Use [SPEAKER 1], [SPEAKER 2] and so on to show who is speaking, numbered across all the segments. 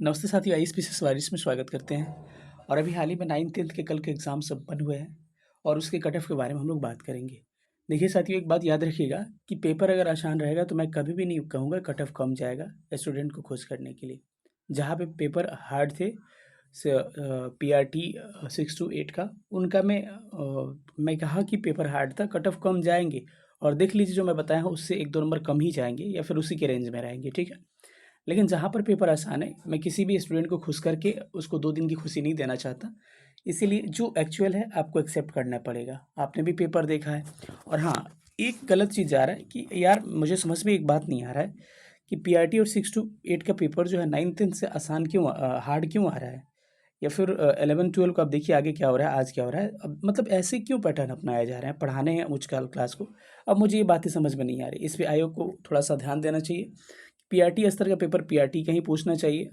[SPEAKER 1] नमस्ते साथियों, आईएएस वारिस में स्वागत करते हैं। और अभी हाल ही में 9th-10th के कल के एग्ज़ाम संपन्न हुए हैं और उसके कट ऑफ के बारे में हम लोग बात करेंगे। देखिए साथियों, एक बात याद रखिएगा कि पेपर अगर आसान रहेगा तो मैं कभी भी नहीं कहूँगा कट ऑफ कम जाएगा स्टूडेंट को खुश करने के लिए। जहाँ पे पेपर हार्ड थे पीआरटी 6 to 8 का, उनका मैं कहा कि पेपर हार्ड था, कट ऑफ कम जाएँगे और देख लीजिए जो मैं बताया हूँ उससे 1-2 नंबर कम ही जाएँगे या फिर उसी के रेंज में रहेंगे, ठीक है? लेकिन जहाँ पर पेपर आसान है, मैं किसी भी स्टूडेंट को खुश करके उसको 2 दिन की खुशी नहीं देना चाहता। इसीलिए जो एक्चुअल है आपको एक्सेप्ट करना पड़ेगा। आपने भी पेपर देखा है और हाँ, एक गलत चीज़ आ रहा है कि यार मुझे समझ में एक बात नहीं आ रहा है कि पीआरटी और 6 to 8 का पेपर जो है 9th-10th से आसान हार्ड क्यों आ रहा है? या फिर 11-12 को आप देखिए आगे क्या हो रहा है, आज क्या हो रहा है। अब मतलब ऐसे क्यों पैटर्न अपनाए जा रहे हैं, पढ़ाने हैं उच्च क्लास को। अब मुझे ये बातें समझ में नहीं आ रही। इस पे आयोग को थोड़ा-सा ध्यान देना चाहिए। पीआरटी स्तर का पेपर पीआरटी का ही पूछना चाहिए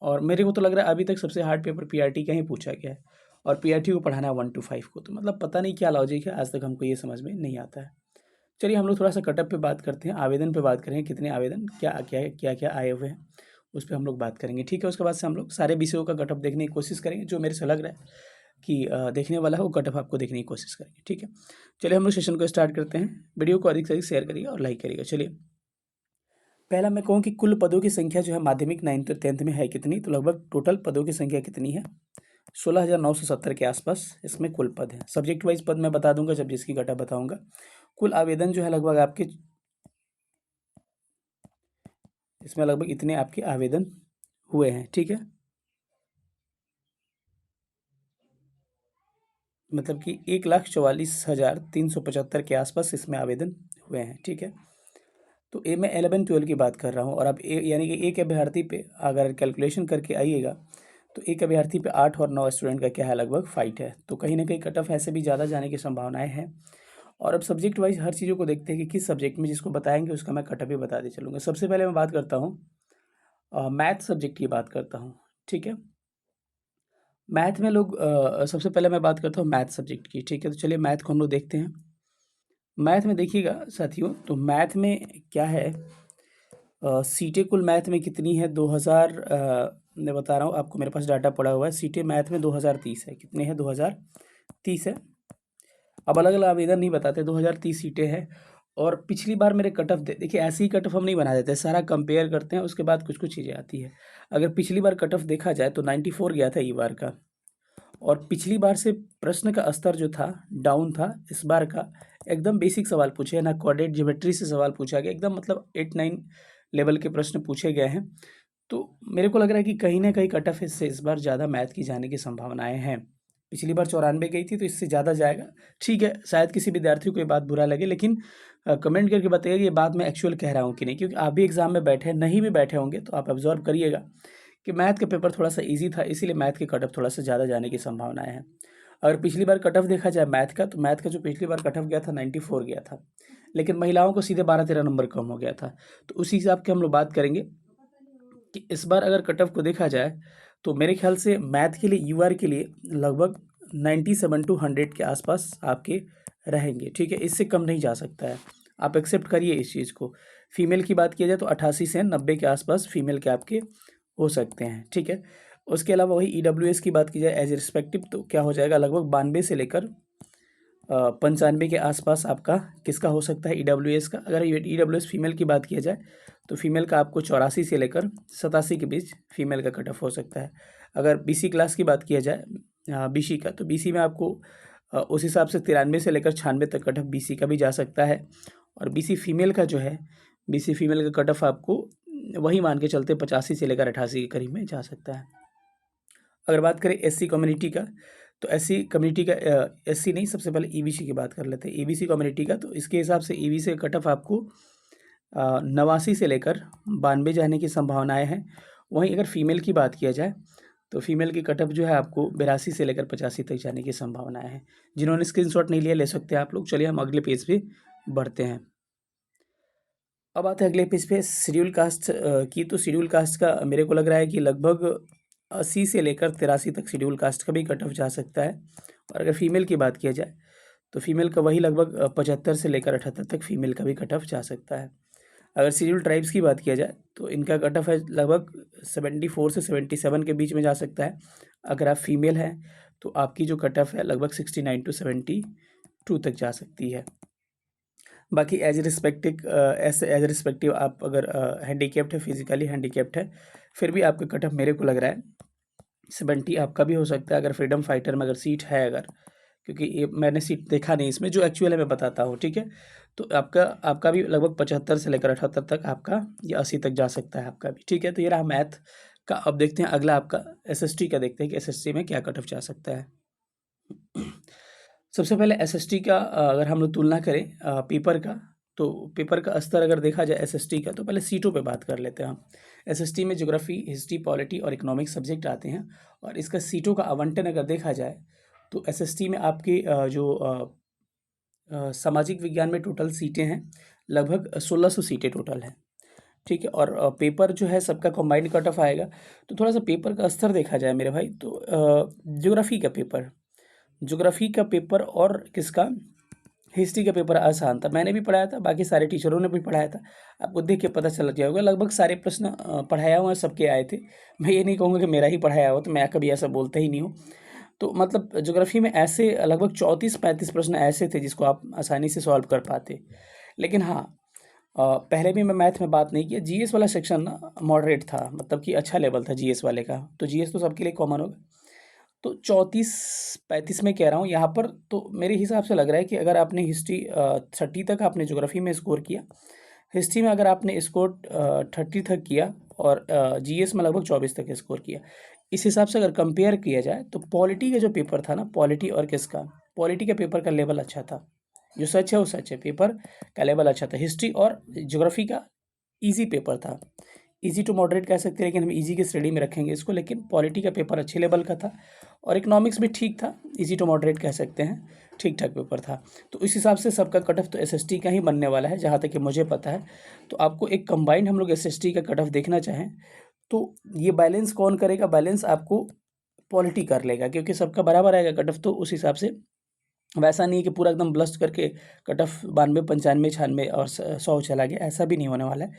[SPEAKER 1] और मेरे को तो लग रहा है अभी तक सबसे हार्ड पेपर पीआरटी का ही पूछा गया है और पीआरटी को पढ़ाना है 1 to 5 को। तो मतलब पता नहीं क्या लॉजिक है, आज तक हमको ये समझ में नहीं आता है। चलिए हम लोग थोड़ा-सा कटअप पे बात करते हैं, आवेदन पे बात करेंगे, कितने आवेदन क्या-क्या आए हुए हैं, उस पे हम लोग बात करेंगे, ठीक है? उसके बाद से हम लोग सारे विषयों का कटअप देखने की कोशिश करेंगे, जो मेरे से लग रहा है कि देखने वाला है वो कटअप आपको देखने की कोशिश करेंगे, ठीक है? चलिए हम लोग सेशन को स्टार्ट करते हैं। वीडियो को अधिक से अधिक शेयर करिएगा और लाइक करिएगा। चलिए, पहला मैं कहूँ कि कुल पदों की संख्या जो है माध्यमिक 9th और 10th में है कितनी, तो लगभग टोटल पदों की संख्या कितनी है? 16,970 के आसपास इसमें कुल पद हैं। सब्जेक्ट वाइज पद मैं बता दूंगा जब जिसकी घटा बताऊंगा। कुल आवेदन जो है लगभग आपके इसमें लगभग इतने आपके आवेदन हुए हैं, ठीक है? मतलब कि 1,44,375 के आसपास इसमें आवेदन हुए हैं, ठीक है? तो ए मैं 11-12 की बात कर रहा हूँ और अब यानी कि एक अभ्यर्थी पे अगर कैलकुलेशन करके आइएगा तो एक अभ्यर्थी पे 8 और 9 स्टूडेंट का क्या है, लगभग फाइट है। तो कहीं ना कहीं कट ऑफ ऐसे भी ज़्यादा जाने की संभावनाएं हैं। और अब सब्जेक्ट वाइज हर चीज़ों को देखते हैं कि किस सब्जेक्ट में जिसको बताएंगे उसका मैं कट ऑफ भी बता दे चलूँगा। सबसे पहले मैं बात करता हूँ मैथ सब्जेक्ट की बात करता हूँ, ठीक है? मैथ में लोग सबसे पहले मैं बात करता हूँ मैथ सब्जेक्ट की, ठीक है? तो चलिए मैथ को हम लोग देखते हैं। मैथ में देखिएगा साथियों, तो मैथ में क्या है, सीटें कुल मैथ में कितनी है, 2000 मैं बता रहा हूँ आपको, मेरे पास डाटा पड़ा हुआ है। सीटें मैथ में 2030 है। कितने हैं? 2030 है। अब अलग अलग आवेदन नहीं बताते, 2030 सीटें हैं। और पिछली बार मेरे कट ऑफ देखिए, ऐसे ही कट ऑफ हम नहीं बना देते, सारा कंपेयर करते हैं, उसके बाद कुछ कुछ चीज़ें आती है। अगर पिछली बार कट ऑफ देखा जाए तो 94 गया था ई बार का। और पिछली बार से प्रश्न का स्तर जो था डाउन था। इस बार का एकदम बेसिक सवाल पूछे हैं ना, कोऑर्डिनेट ज्योमेट्री से सवाल पूछा गया, एकदम मतलब 8-9 लेवल के प्रश्न पूछे गए हैं। तो मेरे को लग रहा है कि कहीं ना कहीं कट ऑफ इससे इस बार ज़्यादा मैथ की जाने की संभावनाएं हैं। पिछली बार 94 गई थी तो इससे ज़्यादा जाएगा। ठीक है, शायद किसी विद्यार्थी को ये बात बुरा लगे, लेकिन कमेंट करके बताइए कि ये बात मैं एक्चुअल कह रहा हूँ कि नहीं, क्योंकि आप भी एग्जाम में बैठे हैं, नहीं भी बैठे होंगे तो आप ऑब्जर्व करिएगा कि मैथ का पेपर थोड़ा सा ईजी था, इसीलिए मैथ के कट ऑफ थोड़ा सा ज़्यादा जाने की संभावनाएं हैं। अगर पिछली बार कट ऑफ देखा जाए मैथ का, तो मैथ का जो पिछली बार कट ऑफ गया था 94 गया था, लेकिन महिलाओं को सीधे 12-13 नंबर कम हो गया था। तो उसी हिसाब के हम लोग बात करेंगे कि इस बार अगर कट ऑफ को देखा जाए तो मेरे ख्याल से मैथ के लिए यूआर के लिए लगभग 97 to 100 के आसपास आपके रहेंगे, ठीक है? इससे कम नहीं जा सकता है, आप एक्सेप्ट करिए इस चीज़ को। फीमेल की बात किया जाए तो 88 से 90 के आसपास फीमेल के आपके हो सकते हैं, ठीक है? उसके अलावा वही ईडब्ल्यूएस की बात की जाए एज रिस्पेक्टिव, तो क्या हो जाएगा, लगभग 92 से लेकर 95 के आसपास आपका किसका हो सकता है, ईडब्ल्यूएस का। अगर ईडब्ल्यूएस फीमेल की बात किया जाए तो फीमेल का आपको 84 से लेकर 87 के बीच फीमेल का कट ऑफ हो सकता है। अगर बीसी क्लास की बात किया जाए बीसी का, तो बीसी में आपको उस हिसाब से 93 से लेकर 96 तक कट ऑफ बीसी का भी जा सकता है। और बीसी फीमेल का जो है, बीसी फीमेल का कट ऑफ आपको वही मान के चलते 85 से लेकर 88 के करीब में जा सकता है। अगर बात करें एससी कम्युनिटी का, तो एससी कम्युनिटी का एससी नहीं, सबसे पहले ईबीसी की बात कर लेते हैं। ईबीसी कम्युनिटी का, तो इसके हिसाब से ईबीसी का कट ऑफ आपको 89 से लेकर 92 जाने की संभावनाएं हैं। वहीं अगर फीमेल की बात किया जाए तो फीमेल की कट ऑफ जो है आपको 82 से लेकर 85 तक जाने की संभावनाएं हैं। जिन्होंने स्क्रीनशॉट नहीं लिया ले सकते हैं आप लोग। चलिए हम अगले पेज पे बढ़ते हैं। अब आते हैं अगले पेज पे शेड्यूल कास्ट की। तो शेड्यूल कास्ट का मेरे को लग रहा है कि लगभग 80 से लेकर 83 तक शेड्यूल कास्ट का भी कट ऑफ जा सकता है। और अगर फीमेल की बात किया जाए तो फीमेल का वही लगभग 75 से लेकर 78 तक फीमेल का भी कट ऑफ जा सकता है। अगर शेड्यूल ट्राइब्स की बात किया जाए तो इनका कट ऑफ है लगभग 74 से 77 के बीच में जा सकता है। अगर आप फीमेल हैं तो आपकी जो कट ऑफ है लगभग 69 टू 72 तक जा सकती है। बाकी एज रिस्पेक्टिव आप अगर हैंडीकेप्ड है, फिजिकली हैंडीकेप्ड है, फिर भी आपका कट ऑफ मेरे को लग रहा है 70 आपका भी हो सकता है अगर फ्रीडम फाइटर में अगर सीट है अगर, क्योंकि ये मैंने सीट देखा नहीं इसमें, जो एक्चुअल है मैं बताता हूँ, ठीक है। तो आपका भी लगभग 75 से लेकर 78 तक आपका, या 80 तक जा सकता है आपका भी, ठीक है। तो ये रहा मैथ का। अब देखते हैं अगला आपका एसएसटी का, देखते हैं कि एसएसटी में क्या कट ऑफ जा सकता है। सबसे पहले एसएसटी का अगर हम लोग तुलना करें पेपर का, तो पेपर का स्तर अगर देखा जाए एसएसटी का, तो पहले सीटों पे बात कर लेते हैं हम। एसएसटी में ज्योग्राफी, हिस्ट्री, पॉलिटी और इकोनॉमिक्स सब्जेक्ट आते हैं, और इसका सीटों का आवंटन अगर देखा जाए तो एसएसटी में आपके सामाजिक विज्ञान में टोटल सीटें हैं लगभग 1600 सीटें टोटल हैं, ठीक है। और पेपर जो है सबका कंबाइंड कट ऑफ आएगा। तो थोड़ा सा पेपर का स्तर देखा जाए मेरे भाई, तो ज्योग्राफी का पेपर और किसका, हिस्ट्री का पेपर आसान था, मैंने भी पढ़ाया था, बाकी सारे टीचरों ने भी पढ़ाया था, आपको देख के पता चल जाएगा। लगभग सारे प्रश्न पढ़ाया हुआ सबके आए थे। मैं ये नहीं कहूँगा कि मेरा ही पढ़ाया हुआ, तो मैं कभी ऐसा बोलता ही नहीं हूँ। तो मतलब ज्योग्राफी में ऐसे लगभग 34-35 प्रश्न ऐसे थे जिसको आप आसानी से सॉल्व कर पाते। लेकिन हाँ, पहले भी मैं मैथ में बात नहीं किया, जीएस वाला सेक्शन ना मॉडरेट था, मतलब कि अच्छा लेवल था जीएस वाले का। तो जीएस तो सबके लिए कॉमन होगा। तो 34-35 में कह रहा हूँ यहाँ पर, तो मेरे हिसाब से लग रहा है कि अगर आपने हिस्ट्री 30 तक आपने ज्योग्राफी में स्कोर किया, हिस्ट्री में अगर आपने स्कोर 30 तक किया, और जीएस में लगभग 24 तक स्कोर किया, इस हिसाब से अगर कंपेयर किया जाए तो पॉलिटी का जो पेपर था ना, पॉलिटी और किसका, पॉलिटी के पेपर का लेवल अच्छा था। जो सच है वो सच है, पेपर का लेवल अच्छा था। हिस्ट्री और ज्योग्राफी का ईजी पेपर था, इजी टू मॉडरेट कह सकते हैं, लेकिन हम इजी की श्रेणी में रखेंगे इसको। लेकिन पॉलिटी का पेपर अच्छे लेवल का था, और इकोनॉमिक्स भी ठीक था, इजी टू मॉडरेट कह सकते हैं, ठीक ठाक पेपर था। तो इस हिसाब से सबका कट ऑफ तो एसएसटी का ही बनने वाला है, जहाँ तक कि मुझे पता है। तो आपको एक कंबाइंड हम लोग एसएसटी का कट ऑफ देखना चाहें तो ये बैलेंस कौन करेगा, बैलेंस आपको पॉलिटी कर लेगा, क्योंकि सबका बराबर आएगा कट ऑफ। तो उस हिसाब से वैसा नहीं है कि पूरा एकदम ब्लस्ट करके कट ऑफ 92, 95, 96 और 100 चला गया, ऐसा भी नहीं होने वाला है।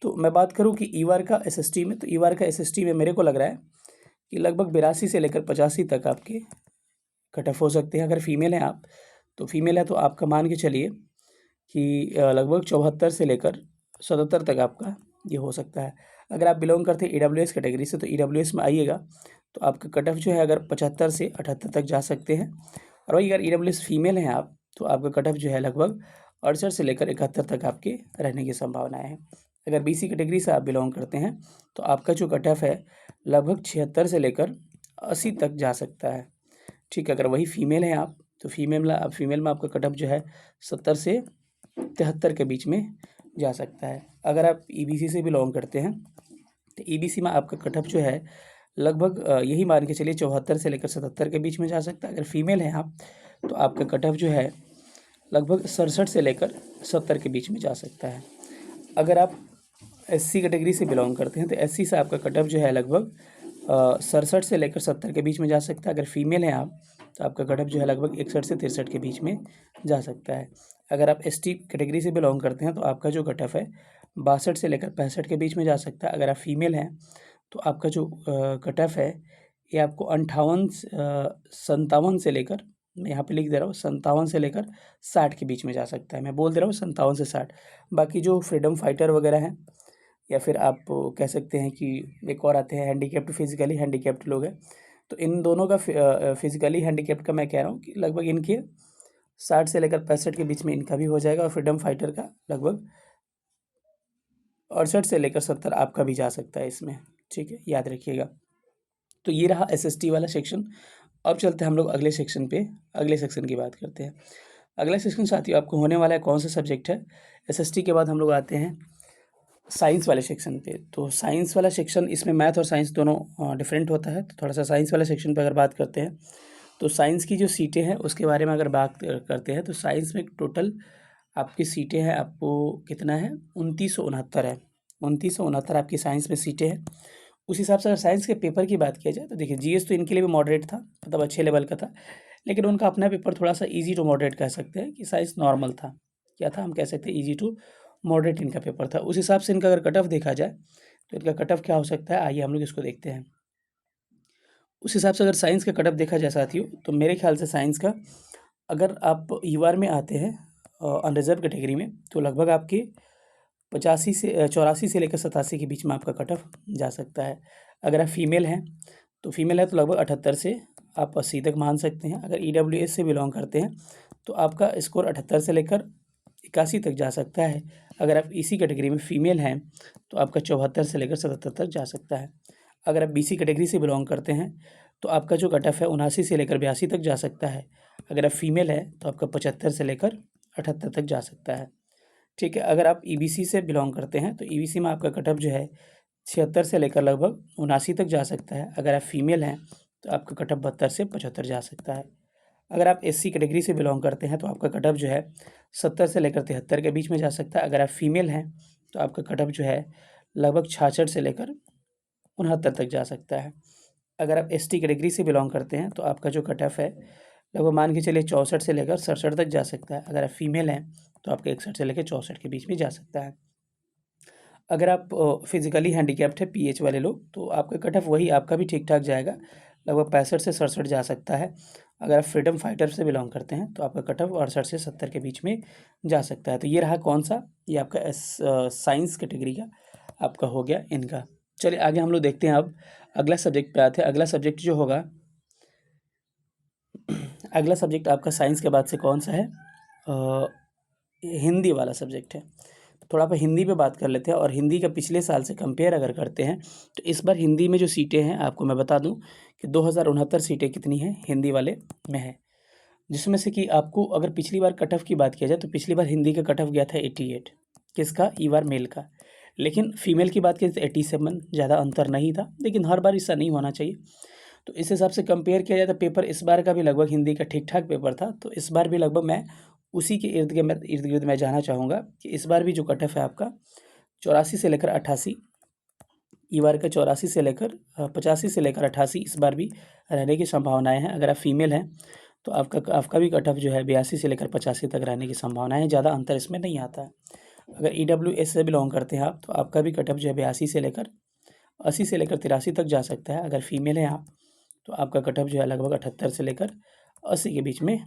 [SPEAKER 1] तो मैं बात करूं कि ईवार का एसएसटी में, तो ईवार का एसएसटी में मेरे को लग रहा है कि लगभग 82 से लेकर 85 तक आपके कट ऑफ हो सकते हैं। अगर फीमेल हैं आप, तो फीमेल है तो आपका मान के चलिए कि लगभग 74 से लेकर 77 तक आपका ये हो सकता है। अगर आप बिलोंग करते हैं ईडब्ल्यूएस कैटेगरी से, तो ईडब्ल्यूएस में आइएगा तो आपका कट ऑफ जो है अगर 75 से 78 तक जा सकते हैं। और वही अगर ईडब्ल्यूएस फीमेल हैं आप, तो आपका कट ऑफ जो है लगभग 68 से लेकर 71 तक आपके रहने की संभावनाएं हैं। अगर बीसी कैटेगरी से आप बिलोंग करते हैं तो आपका जो कट ऑफ है लगभग 76 से लेकर 80 तक जा सकता है, ठीक है। अगर वही फीमेल हैं आप, तो फीमेल में आपका कट ऑफ जो है 70 से 73 के बीच में जा सकता है। अगर आप ईबीसी से बिलोंग करते हैं तो ईबीसी में आपका कट ऑफ जो है लगभग यही मान के चलिए 74 से लेकर 77 के बीच में जा सकता है। अगर फीमेल हैं आप, तो आपका कट ऑफ जो है लगभग 67 से लेकर 70 के बीच में जा सकता है। अगर आप एससी कैटेगरी से बिलोंग करते हैं तो एससी से आपका कट ऑफ जो है लगभग 67 से लेकर 70 के बीच में जा सकता है। अगर फीमेल हैं आप, तो आपका कट ऑफ जो है लगभग 61 से 63 के बीच में जा सकता है। अगर आप एसटी कैटेगरी से बिलोंग करते हैं तो आपका जो कट ऑफ है 62 से लेकर 65 के बीच में जा सकता है। अगर आप फीमेल हैं तो आपका जो कट ऑफ है ये आपको 57 से लेकर, मैं यहाँ पे लिख दे रहा हूँ 57 से लेकर 60 के बीच में जा सकता है। मैं बोल दे रहा हूँ 57 से 60। बाकी जो फ्रीडम फाइटर वगैरह हैं, या फिर आप कह सकते हैं कि एक और आते हैं हैंडीकेप्ड, फिजिकली हैंडीकेप्ड लोग हैं, तो इन दोनों का फिजिकली हैंडीकेप्ड का मैं कह रहा हूँ कि लगभग इनके 60 से लेकर 65 के बीच में इनका भी हो जाएगा, और फ्रीडम फाइटर का लगभग 68 से लेकर 70 आपका भी जा सकता है इसमें, ठीक है, याद रखिएगा। तो ये रहा एसएसटी वाला सेक्शन। अब चलते हैं हम लोग अगले सेक्शन पे, अगले सेक्शन की बात करते हैं। अगला सेक्शन साथियों आपको होने वाला है कौन सा सब्जेक्ट है, एसएसटी के बाद हम लोग आते हैं साइंस वाले सेक्शन पे। तो साइंस वाला सेक्शन, इसमें मैथ और साइंस दोनों डिफरेंट होता है। तो थोड़ा सा साइंस वाले सेक्शन पे अगर बात करते हैं, तो साइंस की जो सीटें हैं उसके बारे में अगर बात करते हैं, तो साइंस में टोटल आपकी सीटें हैं, आपको कितना है 2969 है, 2969 आपकी साइंस में सीटें हैं। उस हिसाब से अगर साइंस के पेपर की बात किया जाए तो देखिए जीएस तो इनके लिए भी मॉडरेट था, मतलब अच्छे लेवल का था, लेकिन उनका अपना पेपर थोड़ा सा ईजी टू मॉडरेट कह सकते हैं कि साइंस नॉर्मल था। क्या था, हम कह सकते हैं ईजी टू मॉडरेट इनका पेपर था। उस हिसाब से इनका अगर कट ऑफ देखा जाए तो इनका कट ऑफ क्या हो सकता है, आइए हम लोग इसको देखते हैं। उस हिसाब से अगर साइंस का कट ऑफ देखा जाए साथियों, तो मेरे ख्याल से साइंस का अगर आप यूआर में आते हैं अनरिजर्व कैटेगरी में, तो लगभग आपके 85 से 84 से लेकर 87 के बीच में आपका कट ऑफ जा सकता है। अगर आप फीमेल हैं तो फीमेल है तो लगभग 78 से आप 80 तक मान सकते हैं। अगर ईडब्ल्यूएस से बिलोंग करते हैं तो आपका स्कोर 78 से लेकर 81 तक जा सकता है। अगर आप इसी कैटेगरी में फीमेल हैं तो आपका 74 से लेकर 77 तक जा सकता है। अगर आप बीसी कैटेगरी से बिलोंग करते हैं तो आपका जो कट ऑफ है 79 से लेकर 82 तक जा सकता है। अगर आप फीमेल है तो आपका 75 से लेकर 78 तक जा सकता है। ठीक है। अगर आप ईबीसी से बिलोंग करते हैं तो ईबीसी में आपका कट ऑफ जो है 76 से लेकर लगभग 79 तक जा सकता है। अगर आप फीमेल हैं तो आपका कट ऑफ 72 से 75 जा सकता है। अगर आप एससी कैटेगरी से बिलोंग करते हैं तो आपका कट ऑफ जो है 70 से लेकर 73 के बीच में जा सकता है। अगर आप फीमेल हैं तो आपका कट ऑफ जो है लगभग 66 से लेकर 69 तक जा सकता है। अगर आप एसटी कैटेगरी से बिलोंग करते हैं तो आपका जो कट ऑफ है लगभग मान के चलिए 64 से लेकर 67 तक जा सकता है। अगर आप फीमेल हैं तो आपका 61 से लेकर 64 के बीच में जा सकता है। अगर आप फिजिकली हैंडीकैप्ड है पीएच वाले लोग तो आपका कट ऑफ वही आपका भी ठीक ठाक जाएगा, लगभग 65 से 67 जा सकता है। अगर आप फ्रीडम फाइटर से बिलोंग करते हैं तो आपका कट ऑफ 68 से 70 के बीच में जा सकता है। तो ये रहा कौन सा, ये आपका साइंस कैटेगरी का आपका हो गया इनका। चलिए आगे हम लोग देखते हैं। अब अगला सब्जेक्ट पे आते हैं। अगला सब्जेक्ट जो होगा अगला सब्जेक्ट आपका साइंस के बाद से कौन सा है, हिंदी वाला सब्जेक्ट है। थोड़ा पर हिंदी पे बात कर लेते हैं और हिंदी का पिछले साल से कंपेयर अगर करते हैं तो इस बार हिंदी में जो सीटें हैं आपको मैं बता दूं कि 2069 सीटें कितनी हैं हिंदी वाले में है, जिसमें से कि आपको अगर पिछली बार कट ऑफ की बात किया जाए तो पिछली बार हिंदी का कट ऑफ गया था 88, किसका, ई बार मेल का। लेकिन फीमेल की बात करें तो 87, ज़्यादा अंतर नहीं था, लेकिन हर बार ऐसा नहीं होना चाहिए। तो इस हिसाब से कंपेयर किया जाए तो पेपर इस बार का भी लगभग हिंदी का ठीक ठाक पेपर था। तो इस बार भी लगभग मैं उसी के इर्द गिर्द मैं जाना चाहूँगा कि इस बार भी जो कट ऑफ है आपका 84 से लेकर 88, ई बार का 84 से लेकर 85 से लेकर 88 इस बार भी रहने की संभावनाएं हैं। अगर आप फीमेल हैं तो आपका भी कट ऑफ जो है 82 से लेकर 85 तक रहने की संभावनाएं हैं, ज़्यादा अंतर इसमें नहीं आता है। अगर ईडब्ल्यूएस से बिलोंग करते हैं आप तो आपका भी कट ऑफ जो है 82 से लेकर 80 से लेकर 83 तक जा सकता है। अगर फीमेल हैं आप तो आपका कट ऑफ जो है लगभग 78 से लेकर 80 के बीच में,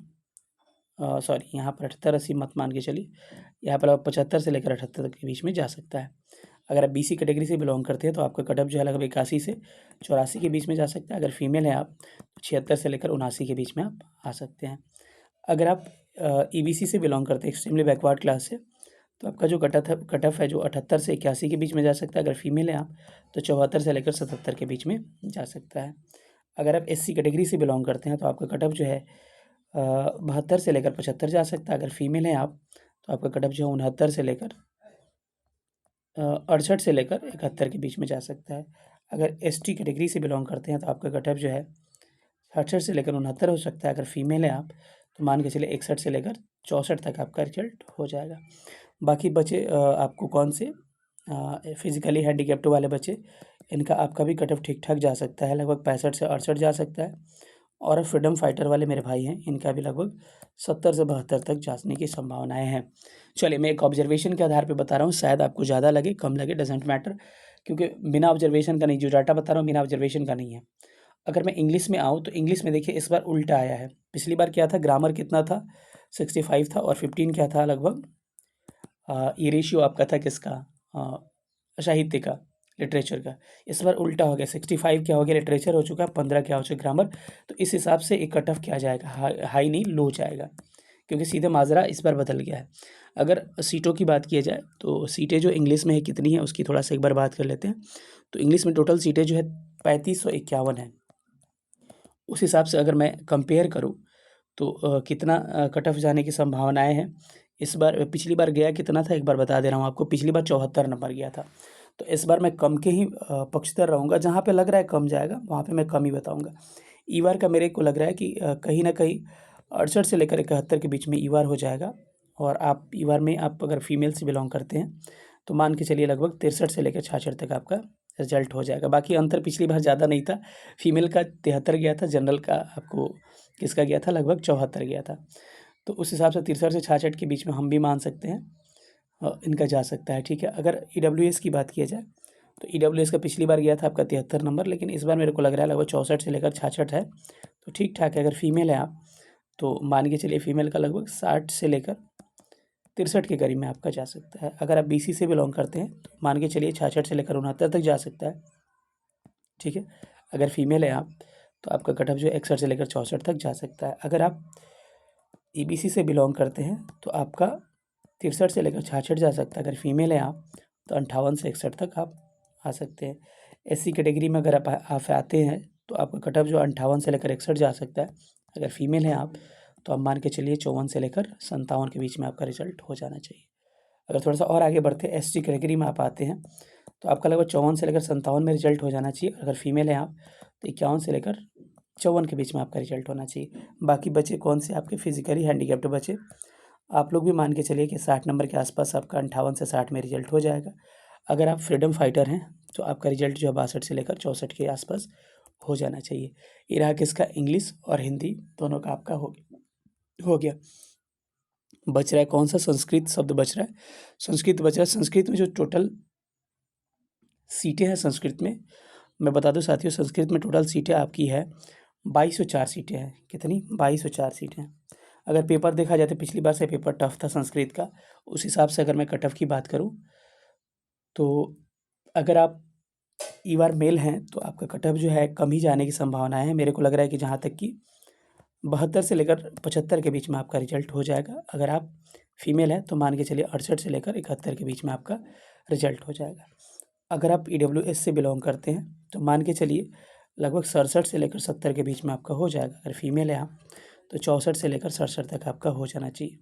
[SPEAKER 1] सॉरी यहाँ पर 78-80 मत मान के चलिए, यहाँ पर 75 से लेकर 78 के बीच में जा सकता है। अगर आप बीसी कैटेगरी से बिलोंग करते हैं तो आपका कट ऑफ जो है लगभग 81 से 84 के बीच में जा सकता है। अगर फीमेल हैं आप तो 76 से लेकर 79 के बीच में आप आ सकते हैं। अगर आप ईबीसी से बिलोंग करते हैं, एक्सट्रीमली बैकवर्ड क्लास से, तो आपका जो कट ऑफ है जो 78 से 81 के बीच में जा सकता है। अगर फीमेल हैं आप तो 74 से लेकर 77 के बीच में जा सकता है। अगर आप एससी कैटेगरी से बिलोंग करते हैं तो आपका कट ऑफ जो है 72 से लेकर 75 जा सकता है। अगर फीमेल हैं आप तो आपका कट ऑफ जो है 69 से लेकर 68 से लेकर 71 के बीच में जा सकता है। अगर एसटी कैटेगरी से बिलोंग करते हैं तो आपका कट ऑफ जो है 68 से लेकर 69 हो सकता है। अगर फीमेल हैं आप तो मान के चलिए 61 से लेकर 64 तक आपका रिजल्ट हो जाएगा। बाकी बचे आपको कौन से फिजिकली हैंडीकैप्ड वाले बच्चे, इनका आपका भी कट ऑफ ठीक ठाक जा सकता है, लगभग 65 से 68 जा सकता है। और फ्रीडम फाइटर वाले मेरे भाई हैं, इनका भी लगभग 70 से 72 तक जाने की संभावनाएं हैं। चलिए मैं एक ऑब्जर्वेशन के आधार पे बता रहा हूँ, शायद आपको ज़्यादा लगे कम लगे डजेंट मैटर, क्योंकि बिना ऑब्जर्वेशन का नहीं, जो डाटा बता रहा हूँ बिना ऑब्जर्वेशन का नहीं है। अगर मैं इंग्लिश में आऊँ तो इंग्लिश में देखिए इस बार उल्टा आया है। पिछली बार क्या था, ग्रामर कितना था 65 था और 15 क्या था लगभग, ये रेशियो आपका था किसका, साहित्य का, लिटरेचर का। इस बार उल्टा हो गया, 65 क्या हो गया लिटरेचर हो चुका, 15 क्या हो चुका ग्रामर। तो इस हिसाब से एक कट ऑफ क्या जाएगा, हाई नहीं लो जाएगा, क्योंकि सीधे माजरा इस बार बदल गया है। अगर सीटों की बात किया जाए तो सीटें जो इंग्लिश में है कितनी है उसकी थोड़ा सा एक बार बात कर लेते हैं। तो इंग्लिश में टोटल सीटें जो है 3551 है। उस हिसाब से अगर मैं कंपेयर करूँ तो कितना कट ऑफ जाने की संभावनाएं हैं इस बार। पिछली बार गया कितना था एक बार बता दे रहा हूँ आपको, पिछली बार 74 नंबर गया था। तो इस बार मैं कम के ही पक्षधर रहूँगा, जहाँ पे लग रहा है कम जाएगा वहाँ पे मैं कम ही बताऊँगा। ई बार का मेरे को लग रहा है कि कहीं ना कहीं 68 से लेकर 71 के बीच में ई बार हो जाएगा। और आप ई बार में आप अगर फीमेल से बिलोंग करते हैं तो मान के चलिए लगभग 63 से लेकर 66 तक आपका रिजल्ट हो जाएगा। बाकी अंतर पिछली बार ज़्यादा नहीं था, फीमेल का 73 गया था, जनरल का आपको किसका गया था लगभग 74 गया था। तो उस हिसाब से 63 से 66 के बीच में हम भी मान सकते हैं। इनका जा सकता है, ठीक है। अगर EWS की बात किया जाए तो EWS का पिछली बार गया था आपका 73 नंबर, लेकिन इस बार मेरे को लग रहा है लगभग 64 से लेकर 66 है, तो ठीक ठाक है। अगर फीमेल है आप तो मान के चलिए फीमेल का लगभग 60 से लेकर 63 के करीब में आपका जा सकता है। अगर आप BC से बिलोंग करते हैं तो मान के चलिए 66 से लेकर 69 तक जा सकता है, ठीक है। अगर फीमेल है आप तो आपका कट ऑफ जो 61 से लेकर 64 तक जा सकता है। अगर आप EBC से बिलोंग करते हैं तो आपका 63 से लेकर 66 जा सकता है। अगर फीमेल है आप तो 58 से 61 तक आप आ सकते हैं। SC कैटेगरी में अगर आप आते हैं तो आपका कट ऑफ जो 58 से लेकर 61 जा सकता है। अगर फीमेल है आप तो आप मान के चलिए 54 से लेकर 57 के बीच में आपका रिजल्ट हो जाना चाहिए। अगर थोड़ा सा और आगे बढ़ते हैं, ST कैटेगरी में आप आते हैं तो आपका लगभग 54 से लेकर 57 में रिजल्ट हो जाना चाहिए। अगर फीमेल है आप तो 51 से लेकर 54 के बीच में आपका रिजल्ट होना चाहिए। बाकी बचे कौन से आपके फिजिकली हैंडीकैप्ड बचे, आप लोग भी मान के चलिए कि 60 नंबर के आसपास आपका 58 से 60 में रिजल्ट हो जाएगा। अगर आप फ्रीडम फाइटर हैं तो आपका रिजल्ट जो है 62 से लेकर 64 के आसपास हो जाना चाहिए। ये रहा किसका, इंग्लिश और हिंदी दोनों का आपका हो गया। बच रहा है कौन सा, संस्कृत शब्द बच रहा है, संस्कृत बच रहा है। संस्कृत में जो टोटल सीटें हैं संस्कृत में, मैं बता दूं साथियों, संस्कृत में टोटल सीटें आपकी है 2204 सीटें हैं। कितनी, 2204 सीटें हैं। अगर पेपर देखा जाए तो पिछली बार से पेपर टफ था संस्कृत का, उस हिसाब से अगर मैं कट ऑफ की बात करूं तो अगर आप बार मेल हैं तो आपका कट ऑफ जो है कम ही जाने की संभावना है। मेरे को लग रहा है कि जहाँ तक कि 72 से लेकर 75 के बीच में आपका रिजल्ट हो जाएगा। अगर आप फीमेल हैं तो मान के चलिए 68 से लेकर 71 के बीच में आपका रिजल्ट हो जाएगा। अगर आप EWS से बिलोंग करते हैं तो मान के चलिए लगभग 67 से लेकर 70 के बीच में आपका हो जाएगा। अगर फीमेल है आप तो 64 से लेकर 67 तक आपका हो जाना चाहिए।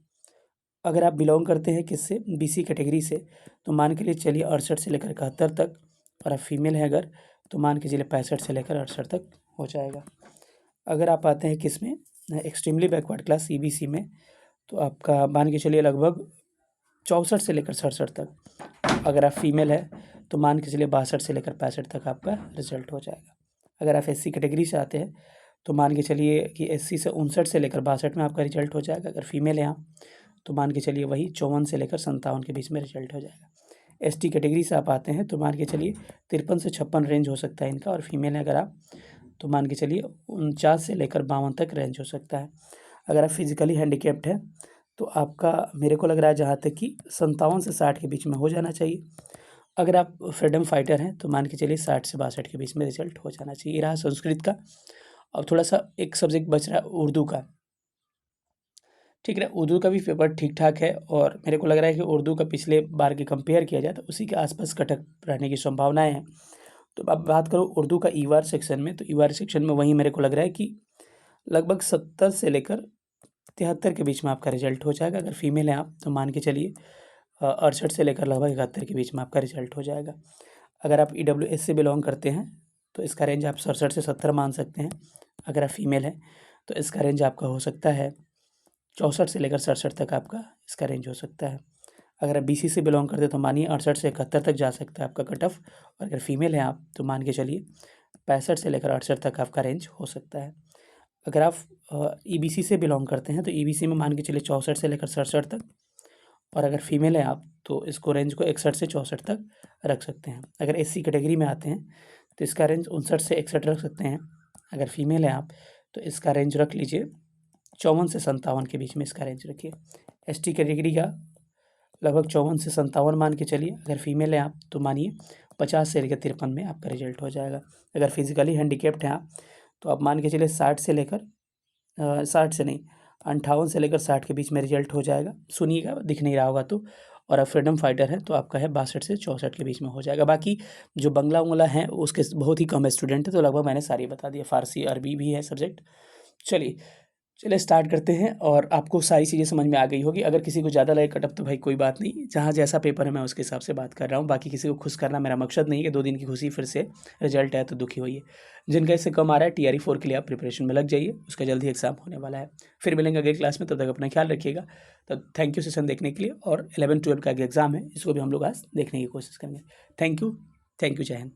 [SPEAKER 1] अगर आप बिलोंग करते हैं किससे, BC कैटेगरी से, तो मान के लिए चलिए 68 से लेकर 71 तक, और आप फीमेल हैं अगर तो मान के चलिए 65 से लेकर 68 तक हो जाएगा। अगर आप आते हैं किस में, एक्सट्रीमली बैकवर्ड क्लास EBC में, तो आपका मान के चलिए लगभग 64 से लेकर 67 तक। अगर आप फीमेल है तो मान के चलिए 62 से लेकर 65 तक आपका रिजल्ट हो जाएगा। अगर आप SC कैटेगरी से आते हैं तो मान के चलिए कि SC से 59 से लेकर 62 में आपका रिजल्ट हो जाएगा। अगर फीमेल है आप तो मान के चलिए वही 54 से लेकर 57 के बीच में रिजल्ट हो जाएगा। ST कैटेगरी से आप आते हैं तो मान के चलिए 53 से 56 रेंज हो सकता है इनका, और फीमेल है अगर आप तो मान के चलिए 49 से लेकर 52 तक रेंज हो सकता है। अगर आप फिजिकली हैंडीकैप्ड हैं तो आपका मेरे को लग रहा है जहाँ तक कि 57 से 60 के बीच में हो जाना चाहिए। अगर आप फ्रीडम फाइटर हैं तो मान के चलिए 60 से 62 के बीच में रिजल्ट हो जाना चाहिए। ये रहा संस्कृत का। अब थोड़ा सा एक सब्जेक्ट बच रहा है उर्दू का, ठीक है। उर्दू का भी पेपर ठीक ठाक है, और मेरे को लग रहा है कि उर्दू का पिछले बार के कंपेयर किया जाए तो उसी के आसपास कटक रहने की संभावनाएं हैं। तो अब बात करो उर्दू का EVAR सेक्शन में, तो EVAR सेक्शन में वहीं मेरे को लग रहा है कि लगभग 70 से लेकर 73 के बीच में आपका रिजल्ट हो जाएगा। अगर फीमेल हैं आप तो मान के चलिए 68 से लेकर लगभग 71 के बीच में आपका रिजल्ट हो जाएगा। अगर आप EWS से बिलोंग करते हैं तो इसका रेंज आप 67 से 70 मान सकते हैं। अगर आप फीमेल हैं तो इसका रेंज आपका हो सकता है 64 से लेकर 67 तक आपका इसका रेंज हो सकता है। अगर आप BC से बिलोंग करते हैं तो मानिए 68 से 71 तक जा सकता है आपका कट ऑफ, और अगर फीमेल हैं आप तो मान के चलिए 65 से लेकर 68 तक आपका रेंज हो सकता है। अगर आप EBC से बिलोंग करते हैं तो EBC में मान के चलिए 64 से लेकर 67 तक, और अगर फीमेल हैं आप तो इसको रेंज को 61 से 64 तक रख सकते हैं। अगर SC कैटेगरी में आते हैं तो इसका रेंज 59 से 61 रख सकते हैं। अगर फीमेल हैं आप तो इसका रेंज रख लीजिए 54 से 57 के बीच में इसका रेंज रखिए। ST कैटेगरी का लगभग 54 से 57 मान के चलिए। अगर फीमेल हैं आप तो मानिए 50 से लेकर 53 में आपका रिजल्ट हो जाएगा। अगर फिजिकली हैंडीकैप्ड हैं आप तो आप मान के चलिए 60 से लेकर 60 से नहीं 58 से लेकर 60 के बीच में रिजल्ट हो जाएगा। सुनिएगा, दिख नहीं रहा होगा तो। और आप फ्रीडम फाइटर हैं तो आपका है 62 से 64 के बीच में हो जाएगा। बाकी जो बंगला उंगला है उसके बहुत ही कम स्टूडेंट है, तो लगभग मैंने सारी बता दिया। फारसी अरबी भी है सब्जेक्ट। चलिए स्टार्ट करते हैं, और आपको सारी चीज़ें समझ में आ गई होगी। अगर किसी को ज़्यादा लगे कटअप तो भाई कोई बात नहीं, जहाँ जैसा पेपर है मैं उसके हिसाब से बात कर रहा हूँ। बाकी किसी को खुश करना मेरा मकसद नहीं है कि 2 दिन की खुशी फिर से रिजल्ट है तो दुखी होइए। जिनका इससे कम आ रहा है TRE 4 के लिए आप प्रिपरेशन में लग जाइए, उसका जल्दी एग्जाम होने वाला है। फिर मिलेंगे अगले क्लास में, तब तक अपना ख्याल रखिएगा। तो थैंक यू सेशन देखने के लिए, और 11-12 का एग्जाम है इसको भी हम लोग आज देखने की कोशिश करेंगे। थैंक यू, जय हिंद।